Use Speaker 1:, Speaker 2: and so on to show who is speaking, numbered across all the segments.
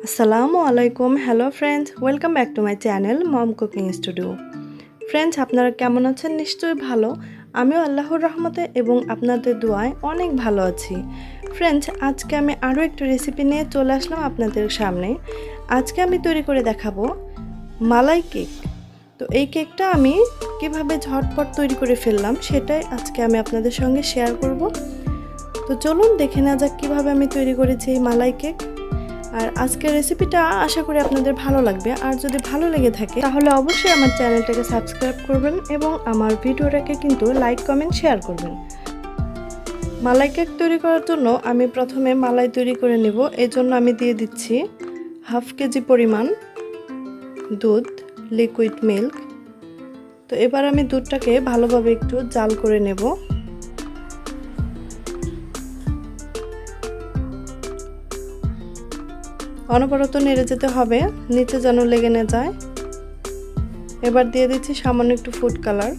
Speaker 1: আসসালামু আলাইকুম। Hello friends, welcome back to my channel mom cooking studio. Friends, আপনারা কেমন আছেন? নিশ্চয়ই ভালো। আমিও আল্লাহর রহমতে এবং আপনাদের দোয়ায় অনেক ভালো আছি। ফ্রেন্ডস, আজকে আমি আরও একটা রেসিপি নিয়ে চলে আসলাম আপনাদের সামনে। আজকে আমি তৈরি করে দেখাবো মালাই কেক। তো এই কেকটা আমি কিভাবে ঝটপট তৈরি করে ফেললাম সেটাই আজকে আমি আপনাদের সঙ্গে শেয়ার করব। তো চলুন দেখে নেওয়া যাক কীভাবে আমি তৈরি করেছি এই মালাই কেক। আর আজকের রেসিপিটা আশা করি আপনাদের ভালো লাগবে। আর যদি ভালো লেগে থাকে তাহলে অবশ্যই আমার চ্যানেলটাকে সাবস্ক্রাইব করবেন এবং আমার ভিডিওটাকে কিন্তু লাইক কমেন্ট শেয়ার করবেন। মালাই কেক তৈরি করার জন্য আমি প্রথমে মালাই তৈরি করে নেব। এই জন্য আমি দিয়ে দিচ্ছি হাফ কেজি পরিমাণ দুধ, লিকুইড মিল্ক। তো এবার আমি দুধটাকে ভালোভাবে একটু জাল করে নেব। অনবরত নেড়ে যেতে হবে, নিচে যেন লেগে না যায়। এবার দিয়ে দিচ্ছি সামান্য একটু ফুড কালার।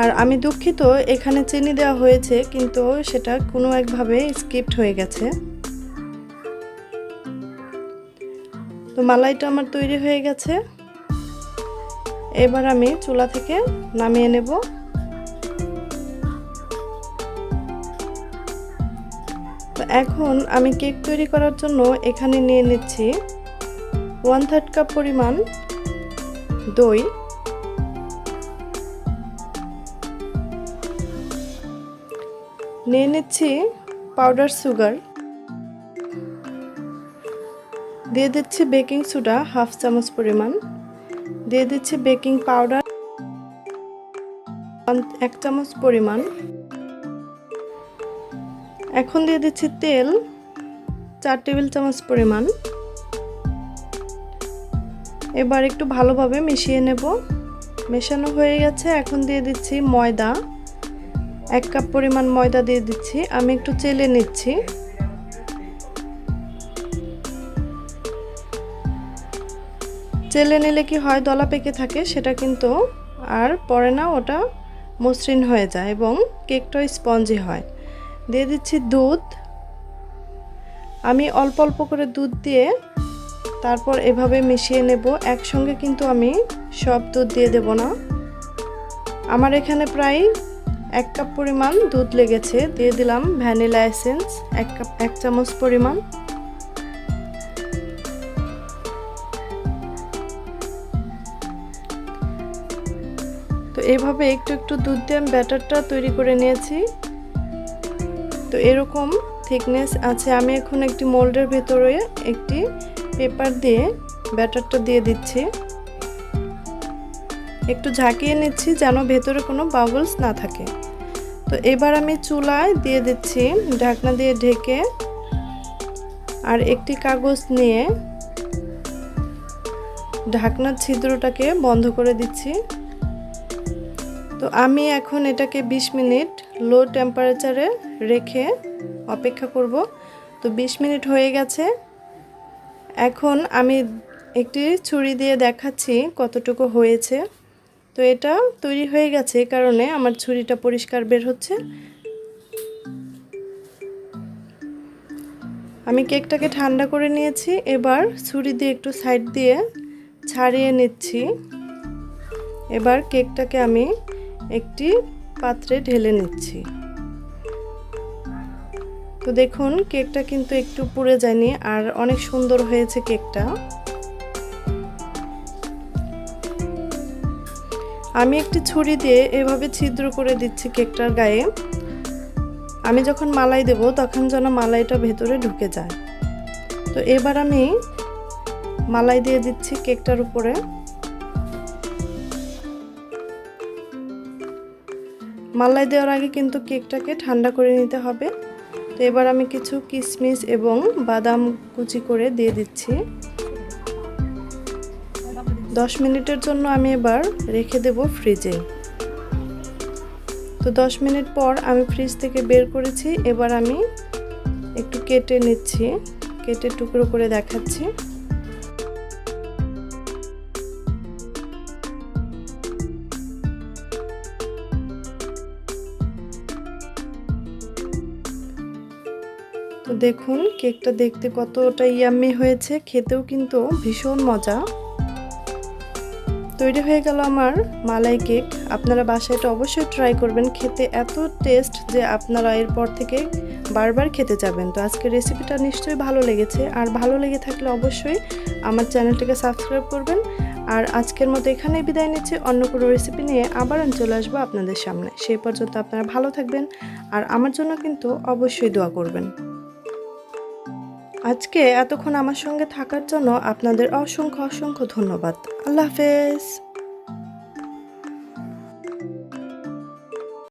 Speaker 1: আর আমি দুঃখিত, এখানে চিনি দেওয়া হয়েছে কিন্তু সেটা কোনো একভাবে স্কিপড হয়ে গেছে। তো মালাইটা আমার তৈরি হয়ে গেছে। এবার আমি চুলা থেকে নামিয়ে নেব। তো এখন আমি কেক তৈরি করার জন্য এখানে নিয়ে নিচ্ছি 1/3 কাপ পরিমাণ দই, নিয়ে নিচ্ছি পাউডার সুগার, দিয়ে দিচ্ছি বেকিং সোডা হাফ চামচ পরিমাণ, দিয়ে দিচ্ছি বেকিং পাউডার 1 চামচ পরিমাণ। এখন দিয়ে দিচ্ছি তেল 4 টেবিল চামচ পরিমাণ। এবার একটু ভালোভাবে মিশিয়ে নেব। মেশানো হয়ে গেছে। এখন দিয়ে দিচ্ছি ময়দা 1 কাপ পরিমাণ ময়দা দিয়ে দিচ্ছি। আমি একটু চেলে নিচ্ছি। চেলে নিলে কি হয়, দলা পেকে থাকে, সেটা কিন্তু আর পরে না, ওটা মসৃণ হয়ে যায় এবং কেকটা স্পঞ্জি হয়। দিয়ে দিচ্ছি দুধ। আমি অল্প অল্প করে দুধ দিয়ে তারপর এভাবে মিশিয়ে নেব। একসঙ্গে কিন্তু আমি সব দুধ দিয়ে দেব না। আমার এখানে প্রায় 1 কাপ পরিমাণ দুধ লেগেছে। দিয়ে দিলাম ভ্যানিলা এসেন্স 1 চামচ পরিমাণ। তো এইভাবে একটু একটু দুধ দিয়ে আমি ব্যাটারটা তৈরি করে নিয়েছি। তো এরকম থিকনেস আছে। আমি এখন একটি মোল্ডের ভেতরে একটি পেপার দিয়ে ব্যাটারটা দিয়ে দিচ্ছি। একটু ঝাঁকিয়ে নিচ্ছি যেন ভেতরে কোনো বাবলস না থাকে। তো এবার আমি চুলায় দিয়ে দিচ্ছি ঢাকনা দিয়ে ঢেকে। আর একটি কাগজ নিয়ে ঢাকনার ছিদ্রটাকে বন্ধ করে দিচ্ছি। তো আমি এখন এটাকে 20 মিনিট লো টেম্পারেচারে রেখে অপেক্ষা করব। তো 20 মিনিট হয়ে গেছে। এখন আমি একটি ছুরি দিয়ে দেখাচ্ছি কতটুকু হয়েছে। তো এটা তৈরি হয়ে গেছে, এই কারণে আমার ছুরিটা পরিষ্কার বের হচ্ছে। আমি কেকটাকে ঠান্ডা করে নিয়েছি। এবার ছুরি দিয়ে একটু সাইড দিয়ে ছাড়িয়ে নিচ্ছি। এবার কেকটাকে আমি একটি পাত্রে ঢেলে নিচ্ছি। তো দেখুন, কেকটা কিন্তু একটু পুড়ে যায়নি আর অনেক সুন্দর হয়েছে কেকটা। আমি একটি ছুরি দিয়ে এভাবে ছিদ্র করে দিচ্ছি কেকটার গায়ে। আমি যখন মালাই দেব তখন যেন মালাইটা ভেতরে ঢুকে যায়। তো এবার আমি মালাই দিয়ে দিচ্ছি কেকটার উপরে। মালাই দেওয়ার আগে কিন্তু কেকটাকে ঠান্ডা করে নিতে হবে। তো এবার আমি কিছু কিশমিশ এবং বাদাম কুচি করে দিয়ে দিচ্ছি। 10 মিনিটের জন্য আমি এবার রেখে দেব ফ্রিজে। তো 10 মিনিট পর আমি ফ্রিজ থেকে বের করেছি। এবার আমি একটু কেটে নিচ্ছি, কেটে টুকরো করে দেখাচ্ছি। তো দেখুন কেকটা দেখতে কতটা ইয়াম্মি হয়েছে, খেতেও কিন্তু ভীষণ মজা। তৈরি হয়ে গেল আমার মালাই কেক। আপনারা বাসায় এটা অবশ্যই ট্রাই করবেন, খেতে এত টেস্ট যে আপনারা এরপর থেকে বারবার খেতে যাবেন। তো আজকের রেসিপিটা নিশ্চয়ই ভালো লেগেছে, আর ভালো লেগে থাকলে অবশ্যই আমার চ্যানেলটিকে সাবস্ক্রাইব করবেন। আর আজকের মতো এখানেই বিদায় নিচ্ছি, অন্য কোনো রেসিপি নিয়ে আবার আমি চলে আসবো আপনাদের সামনে। সেই পর্যন্ত আপনারা ভালো থাকবেন, আর আমার জন্য কিন্তু অবশ্যই দোয়া করবেন। আজকে এতক্ষণ আমার সঙ্গে থাকার জন্য আপনাদের অসংখ্য অসংখ্য ধন্যবাদ। আল্লাহ হাফেজ।